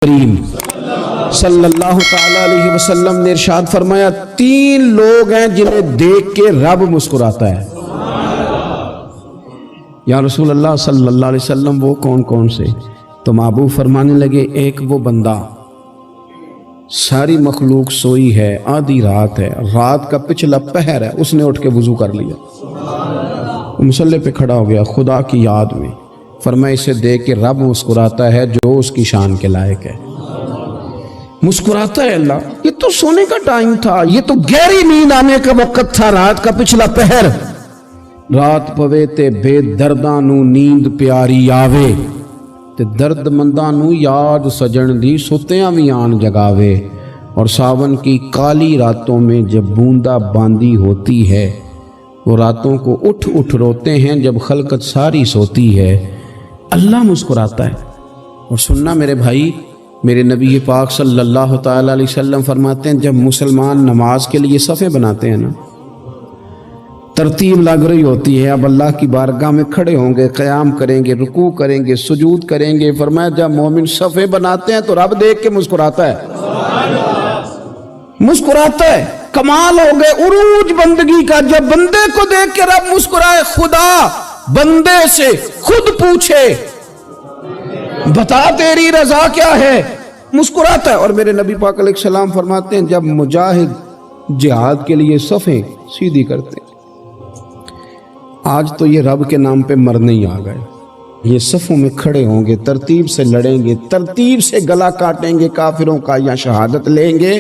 کریم صلی اللہ تعالی علیہ وسلم نے ارشاد فرمایا 3 لوگ ہیں جنہیں دیکھ کے رب مسکراتا ہے۔ یا رسول اللہ صلی اللہ علیہ وسلم وہ کون کون سے؟ تو محبوب فرمانے لگے ایک وہ بندہ ساری مخلوق سوئی ہے، آدھی رات ہے، رات کا پچھلا پہر ہے، اس نے اٹھ کے وضو کر لیا، مصلی پہ کھڑا ہو گیا خدا کی یاد میں، فرمایا اسے دیکھ کے رب مسکراتا ہے جو اس کی شان کے لائق ہے۔ مسکراتا ہے اللہ، یہ تو سونے کا ٹائم تھا، یہ تو گہری نیند آنے کا وقت تھا، رات کا پچھلا پہر، رات پوے تے بے درداں نو نیند پیاری آوے تے درد منداں نو یاد سجن دی ستیاں وی آن جگاوے، اور ساون کی کالی راتوں میں جب بوندا باندی ہوتی ہے وہ راتوں کو اٹھ اٹھ روتے ہیں جب خلقت ساری سوتی ہے۔ اللہ مسکراتا ہے۔ اور سننا میرے بھائی، میرے نبی پاک صلی اللہ تعالی علیہ وسلم فرماتے ہیں جب مسلمان نماز کے لیے صفیں بناتے ہیں نا، ترتیب لگ رہی ہوتی ہے، اب اللہ کی بارگاہ میں کھڑے ہوں گے، قیام کریں گے، رکوع کریں گے، سجود کریں گے، فرمایا جب مومن صفیں بناتے ہیں تو رب دیکھ کے مسکراتا ہے، مسکراتا ہے۔ کمال ہو گئے عروج بندگی کا، جب بندے کو دیکھ کے رب مسکرائے، خدا بندے سے خود پوچھے بتا تیری رضا کیا ہے، مسکراتا ہے۔ اور میرے نبی پاک علیہ السلام فرماتے ہیں جب مجاہد جہاد کے لیے صفیں سیدھی کرتے ہیں، آج تو یہ رب کے نام پہ مرنے ہی آ گئے، یہ صفوں میں کھڑے ہوں گے، ترتیب سے لڑیں گے، ترتیب سے گلا کاٹیں گے کافروں کا یا شہادت لیں گے۔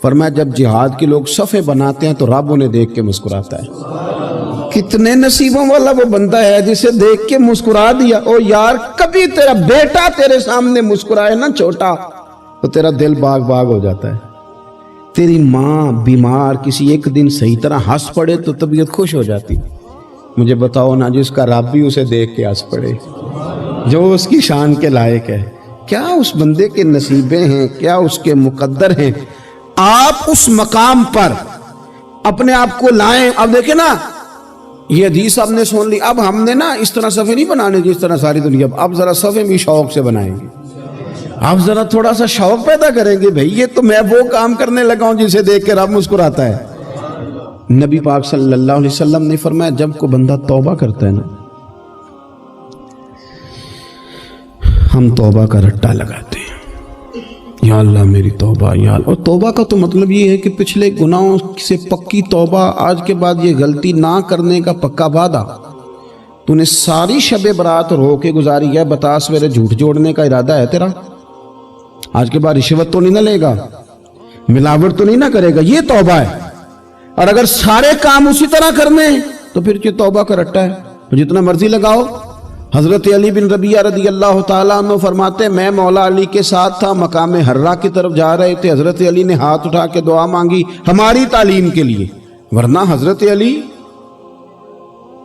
فرمایا جب جہاد کے لوگ صفیں بناتے ہیں تو رب انہیں دیکھ کے مسکراتا ہے۔ کتنے نصیبوں والا وہ بندہ ہے جسے دیکھ کے مسکرا دیا۔ او یار کبھی تیرا بیٹا تیرے سامنے مسکرائے نا چھوٹا تو تیرا دل باغ باغ ہو جاتا ہے۔ تیری ماں بیمار کسی ایک دن صحیح طرح ہنس پڑے تو طبیعت خوش ہو جاتی۔ مجھے بتاؤ نا جس کا رب بھی اسے دیکھ کے ہنس پڑے، جو اس کی شان کے لائق ہے، کیا اس بندے کے نصیبیں ہیں، کیا اس کے مقدر ہیں۔ آپ اس مقام پر اپنے آپ کو لائیں۔ اب دیکھیں نا یہ حدیث آپ نے سن لی، اب ہم نے نا اس طرح صفیں نہیں بنانے جس طرح ساری دنیا، اب ذرا صفیں بھی شوق سے بنائیں گے، اب ذرا تھوڑا سا شوق پیدا کریں گے، بھئی یہ تو میں وہ کام کرنے لگا ہوں جسے دیکھ کے رب مسکراتا ہے۔ نبی پاک صلی اللہ علیہ وسلم نے فرمایا جب کو بندہ توبہ کرتا ہے نا، ہم توبہ کا رٹا لگاتے ہیں، یا اللہ میری توبہ یا اللہ۔ اور توبہ کا تو مطلب یہ ہے کہ پچھلے گناہوں سے پکی توبہ، آج کے بعد یہ غلطی نہ کرنے کا پکا وعدہ۔ تو نے ساری شب برات رو کے گزاری ہے، بتا سویرے جھوٹ جوڑنے کا ارادہ ہے تیرا؟ آج کے بعد رشوت تو نہیں نہ لے گا، ملاوٹ تو نہیں نہ کرے گا، یہ توبہ ہے۔ اور اگر سارے کام اسی طرح کرنے تو پھر یہ توبہ کا رٹا ہے، تو جتنا مرضی لگاؤ۔ حضرت علی بن ربیعہ رضی اللہ تعالیٰ عنہ فرماتے ہیں میں مولا علی کے ساتھ تھا، مقام حرہ کی طرف جا رہے تھے، حضرت علی نے ہاتھ اٹھا کے دعا مانگی ہماری تعلیم کے لیے، ورنہ حضرت علی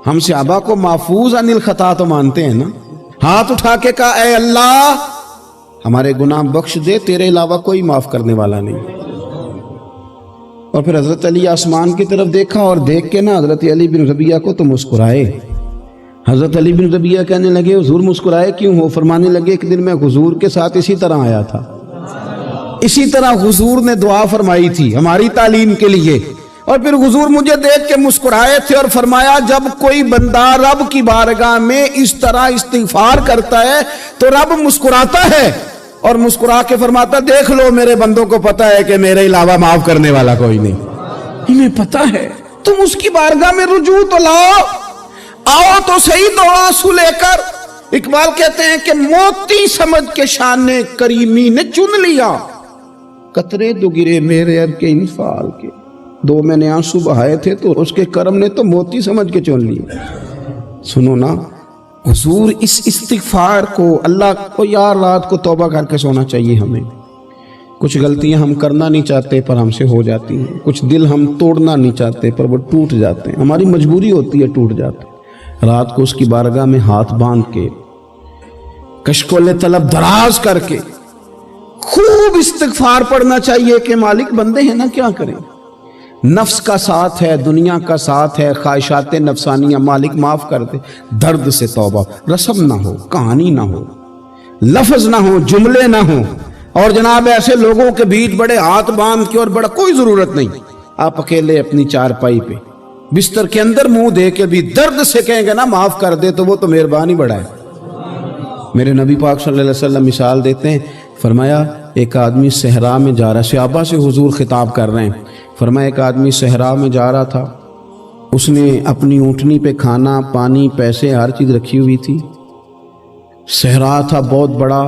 ہم صحابہ کو محفوظ عن الخطا تو مانتے ہیں نا، ہاتھ اٹھا کے کہا اے اللہ ہمارے گناہ بخش دے، تیرے علاوہ کوئی معاف کرنے والا نہیں۔ اور پھر حضرت علی آسمان کی طرف دیکھا اور دیکھ کے نا حضرت علی بن ربیعہ کو تو مسکرائے۔ حضرت علی بن ربیعہ کہنے لگے حضور مسکرائے کیوں ہو؟ فرمانے لگے ایک دن میں حضور کے ساتھ اسی طرح آیا تھا، اسی طرح حضور نے دعا فرمائی تھی ہماری تعلیم کے لیے، اور پھر حضور مجھے دیکھ کے مسکرائے تھے اور فرمایا جب کوئی بندہ رب کی بارگاہ میں اس طرح استغفار کرتا ہے تو رب مسکراتا ہے، اور مسکرا کے فرماتا دیکھ لو میرے بندوں کو پتا ہے کہ میرے علاوہ معاف کرنے والا کوئی نہیں، انہیں پتا ہے، تم اس کی بارگاہ میں رجوع تو لاؤ، آؤ تو صحیح دو آنسو لے کر۔ اقبال کہتے ہیں کہ موتی سمجھ کے شان کریمی نے چن لیا، قطرے دو گرے میرے ار کے انفعال کے، دو میں نے آنسو بہائے تھے تو اس کے کرم نے تو موتی سمجھ کے چن لیا۔ سنو نا حضور اس استغفار کو، اللہ کو یار رات کو توبہ کر کے سونا چاہیے ہمیں، کچھ غلطیاں ہم کرنا نہیں چاہتے پر ہم سے ہو جاتی ہیں، کچھ دل ہم توڑنا نہیں چاہتے پر وہ ٹوٹ جاتے ہیں، ہماری مجبوری ہوتی ہے ٹوٹ جاتے ہیں۔ رات کو اس کی بارگاہ میں ہاتھ باندھ کے کشکول طلب دراز کر کے خوب استغفار پڑھنا چاہیے کہ مالک بندے ہیں نا کیا کریں، نفس کا ساتھ ہے، دنیا کا ساتھ ہے، خواہشات نفسانیہ، مالک معاف کر دے۔ درد سے توبہ، رسم نہ ہو، کہانی نہ ہو، لفظ نہ ہو، جملے نہ ہو، اور جناب ایسے لوگوں کے بیچ بڑے ہاتھ باندھ کے اور بڑا کوئی ضرورت نہیں، آپ اکیلے اپنی چارپائی پہ بستر کے اندر منہ دے کے بھی درد سے کہیں گے نا معاف کر دے تو وہ تو مہربانی بڑا ہے۔ میرے نبی پاک صلی اللہ علیہ وسلم مثال دیتے ہیں، فرمایا ایک آدمی صحرا میں جا رہا، صحابہ سے حضور خطاب کر رہے ہیں، فرمایا ایک آدمی صحرا میں جا رہا تھا، اس نے اپنی اونٹنی پہ کھانا پانی پیسے ہر چیز رکھی ہوئی تھی، صحرا تھا بہت بڑا،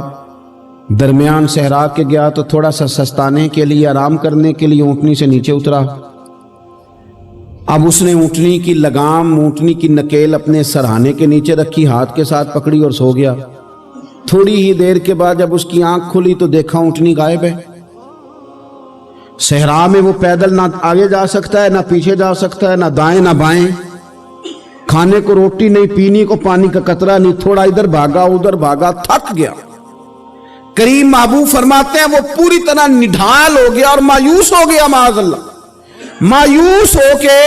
درمیان صحرا کے گیا تو تھوڑا سا سستانے کے لیے آرام کرنے کے لیے اونٹنی سے نیچے اترا، اب اس نے اونٹنی کی لگام اونٹنی کی نکیل اپنے سرہانے کے نیچے رکھی، ہاتھ کے ساتھ پکڑی اور سو گیا۔ تھوڑی ہی دیر کے بعد جب اس کی آنکھ کھلی تو دیکھا اونٹنی غائب ہے۔ صحرا میں وہ پیدل نہ آگے جا سکتا ہے نہ پیچھے جا سکتا ہے، نہ دائیں نہ بائیں، کھانے کو روٹی نہیں، پینے کو پانی کا قطرہ نہیں، تھوڑا ادھر بھاگا ادھر بھاگا، تھک گیا۔ کریم محبوب فرماتے ہیں وہ پوری طرح نڈھال ہو گیا اور مایوس ہو گیا، معاذ اللہ، مایوس ہو کے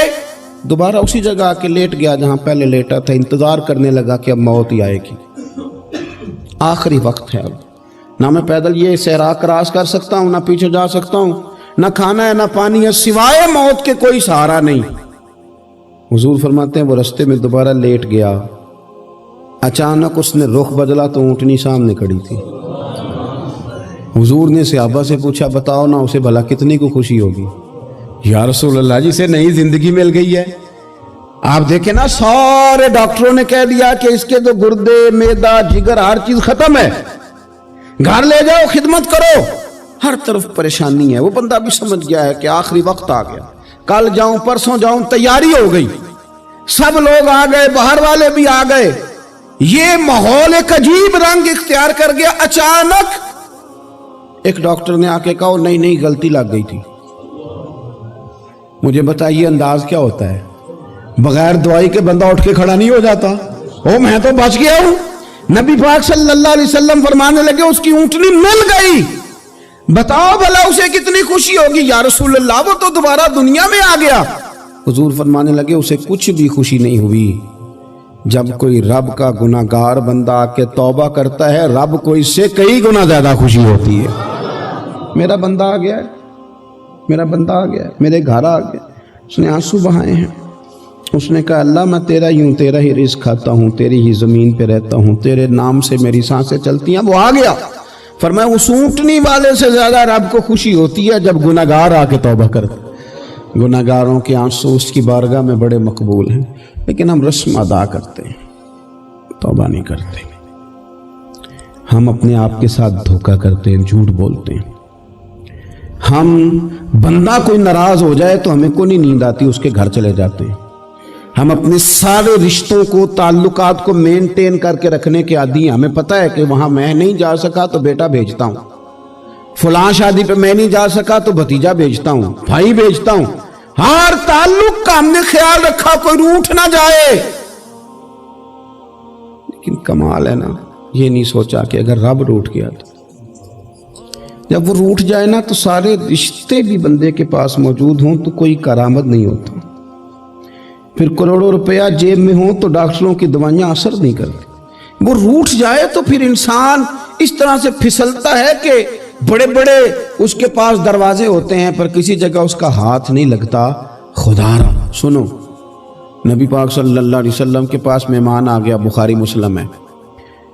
دوبارہ اسی جگہ آ کے لیٹ گیا جہاں پہلے لیٹا تھا، انتظار کرنے لگا کہ اب موت ہی آئے گی، آخری وقت ہے، اب نہ میں پیدل یہ صحرا کراس کر سکتا ہوں، نہ پیچھے جا سکتا ہوں، نہ کھانا ہے نہ پانی ہے، سوائے موت کے کوئی سہارا نہیں۔ حضور فرماتے ہیں وہ رستے میں دوبارہ لیٹ گیا، اچانک اس نے رخ بدلا تو اونٹنی سامنے کھڑی تھی۔ حضور نے صحابہ سے پوچھا بتاؤ نا اسے بھلا کتنی کو خوشی ہوگی؟ یا رسول اللہ جسے نئی زندگی مل گئی ہے۔ آپ دیکھیں نا سارے ڈاکٹروں نے کہہ دیا کہ اس کے تو گردے معدہ جگر ہر چیز ختم ہے، گھر لے جاؤ خدمت کرو، ہر طرف پریشانی ہے۔ وہ بندہ بھی سمجھ گیا ہے کہ آخری وقت آ گیا، کل جاؤں پرسوں جاؤں، تیاری ہو گئی، سب لوگ آ گئے، باہر والے بھی آ گئے، یہ ماحول ایک عجیب رنگ اختیار کر گیا۔ اچانک ایک ڈاکٹر نے آ کے کہا نہیں غلطی لگ گئی تھی۔ مجھے بتائیے انداز کیا ہوتا ہے؟ بغیر دوائی کے بندہ اٹھ کے کھڑا نہیں ہو جاتا، میں تو بچ گیا ہوں۔ نبی پاک صلی اللہ علیہ وسلم فرمانے لگے اس کی اونٹنی مل گئی، بتاؤ بھلا اسے کتنی خوشی ہوگی؟ یا رسول اللہ وہ تو دوبارہ دنیا میں آ گیا۔ حضور فرمانے لگے اسے کچھ بھی خوشی نہیں ہوئی۔ جب کوئی رب کا گناہگار بندہ آ کے توبہ کرتا ہے، رب کو اس سے کئی گنا زیادہ خوشی ہوتی ہے۔ میرا بندہ آ گیا ہے، میرا بندہ آ گیا ہے، میرے گھر آ گیا۔ اس نے آنسو بہائے ہیں، اس نے کہا اللہ میں تیرا ہی ہوں، تیرا ہی رزق کھاتا ہوں، تیری ہی زمین پہ رہتا ہوں، تیرے نام سے میری سانسیں چلتی ہیں۔ وہ آ گیا۔ فرمایا اس اونٹنی والے سے زیادہ رب کو خوشی ہوتی ہے جب گناہگار آ کے توبہ کرتے۔ گناہگاروں کے آنسو اس کی بارگاہ میں بڑے مقبول ہیں، لیکن ہم رسم ادا کرتے ہیں، توبہ نہیں کرتے۔ ہم اپنے آپ کے ساتھ دھوکہ کرتے ہیں، جھوٹ بولتے ہیں۔ ہم بندہ کوئی ناراض ہو جائے تو ہمیں کو نہیں نیند آتی، اس کے گھر چلے جاتے ہیں۔ ہم اپنے سارے رشتوں کو تعلقات کو مینٹین کر کے رکھنے کے عادی ہیں۔ ہمیں پتہ ہے کہ وہاں میں نہیں جا سکا تو بیٹا بھیجتا ہوں، فلاں شادی پہ میں نہیں جا سکا تو بھتیجا بھیجتا ہوں، بھائی بھیجتا ہوں، ہر تعلق کا ہم نے خیال رکھا کوئی روٹھ نہ جائے۔ لیکن کمال ہے نا، یہ نہیں سوچا کہ اگر رب روٹھ گیا تو جب وہ روٹھ جائے نا تو سارے رشتے بھی بندے کے پاس موجود ہوں تو کوئی کرامت نہیں ہوتا، پھر کروڑوں روپیہ جیب میں ہوں تو ڈاکٹروں کی دوائیاں اثر نہیں کرتی۔ وہ روٹھ جائے تو پھر انسان اس طرح سے پھسلتا ہے کہ بڑے بڑے اس کے پاس دروازے ہوتے ہیں پر کسی جگہ اس کا ہاتھ نہیں لگتا۔ خدا را سنو، نبی پاک صلی اللہ علیہ وسلم کے پاس مہمان آ گیا، بخاری مسلم ہے۔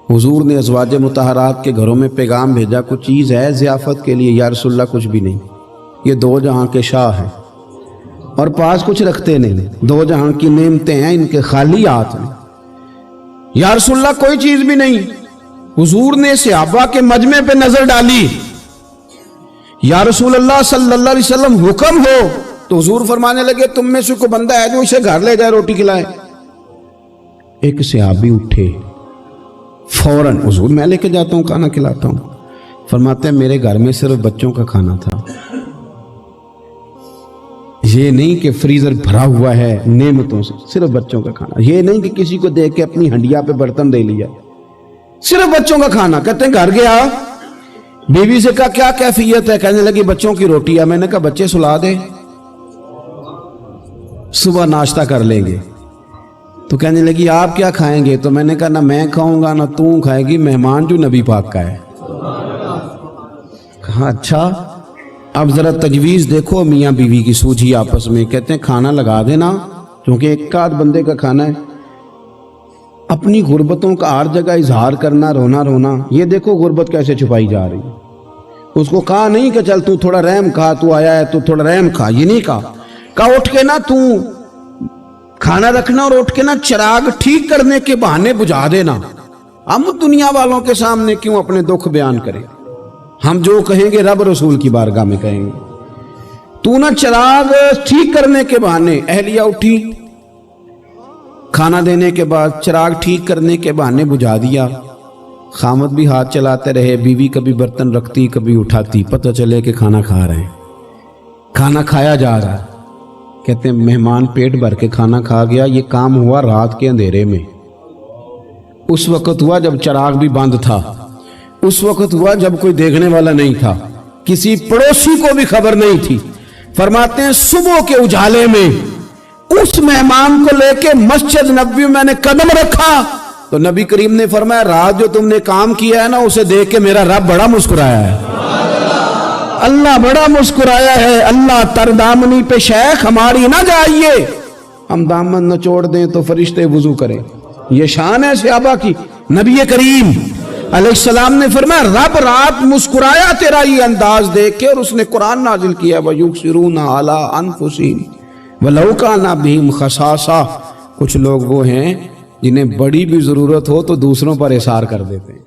حضور نے ازواج مطہرات کے گھروں میں پیغام بھیجا، کچھ چیز ہے ضیافت کے لیے؟ یا رسول اللہ کچھ بھی نہیں، یہ دو جہاں کے شاہ ہیں اور پاس کچھ رکھتے نہیں، دو جہاں کی نعمتیں ہیں ان کے خالی ہاتھ ہیں۔ یا رسول اللہ کوئی چیز بھی نہیں۔ حضور نے صحابہ کے مجمع پہ نظر ڈالی، یا رسول اللہ صلی اللہ علیہ وسلم حکم ہو، تو حضور فرمانے لگے تم میں سے کوئی بندہ ہے جو اسے گھر لے جائے روٹی کھلائے؟ ایک صحابی اٹھے فوراً، حضور میں لے کے جاتا ہوں کھانا کھلاتا ہوں۔ فرماتے ہیں میرے گھر میں صرف بچوں کا کھانا تھا، یہ نہیں کہ فریزر بھرا ہوا ہے نعمتوں سے، صرف بچوں کا کھانا۔ یہ نہیں کہ کسی کو دیکھ کے اپنی ہنڈیا پہ برتن دے لیا، صرف بچوں کا کھانا۔ کہتے ہیں گھر گیا، بیوی سے کہا کیا کیفیت ہے؟ کہنے لگی بچوں کی روٹی ہے۔ میں نے کہا بچے سلا دے، صبح ناشتہ کر لیں گے۔ تو کہنے لگی آپ کیا کھائیں گے؟ تو میں نے کہا نہ میں کھاؤں گا نہ تو کھائے گی، مہمان جو نبی پاک کا ہے۔ کہا اچھا اب ذرا تجویز دیکھو میاں بیوی کی سوجھی آپس میں. کہتے ہیں کھانا لگا دینا کیونکہ ایک آدھ بندے کا کھانا ہے. اپنی غربتوں کا ہر جگہ اظہار کرنا, رونا رونا. یہ دیکھو غربت کیسے چھپائی جا رہی. اس کو کہا نہیں کہ چل تو تھوڑا رحم کھا, تو آیا ہے تو تھوڑا رحم کھا, یہ نہیں کہا اٹھ کے نا تو کھانا رکھنا اور اٹھ کے نا چراغ ٹھیک کرنے کے بہانے بجھا دینا. ہم دنیا والوں کے سامنے کیوں اپنے دکھ بیان کریں؟ ہم جو کہیں گے رب رسول کی بارگاہ میں کہیں گے. تو نا چراغ ٹھیک کرنے کے بہانے. اہلیہ اٹھی, کھانا دینے کے بعد چراغ ٹھیک کرنے کے بہانے بجھا دیا. خامد بھی ہاتھ چلاتے رہے, بیوی کبھی برتن رکھتی کبھی اٹھاتی, پتہ چلے کہ کھانا کھا رہے ہیں, کھانا کھایا جا رہا ہے. کہتے ہیں مہمان پیٹ بھر کے کھانا کھا گیا. یہ کام ہوا رات کے اندھیرے میں, اس وقت ہوا جب چراغ بھی بند تھا, اس وقت ہوا جب کوئی دیکھنے والا نہیں تھا, کسی پڑوسی کو بھی خبر نہیں تھی. فرماتے ہیں صبح کے اجالے میں اس مہمان کو لے کے مسجد نبوی میں نے قدم رکھا تو نبی کریم نے فرمایا رات جو تم نے کام کیا ہے نا اسے دیکھ کے میرا رب بڑا مسکرایا ہے, اللہ بڑا مسکرایا ہے. اللہ تر دامنی پہ شیخ ہماری نہ جائیے, ہم دامن نچوڑ دیں تو فرشتے وضو کریں. یہ شان ہے صحابہ کی. نبی کریم علیہ السلام نے فرمایا رب رات مسکرایا تیرا یہ انداز دیکھ کے, اور اس نے قرآن نازل کیا وَيُكْسِرُونَ عَلَىٰ أَنفُسِهِمْ وَلَوْ كَانَ بِهِمْ خَصَاصَةٌ. کچھ لوگ وہ ہیں جنہیں بڑی بھی ضرورت ہو تو دوسروں پر اثار کر دیتے ہیں.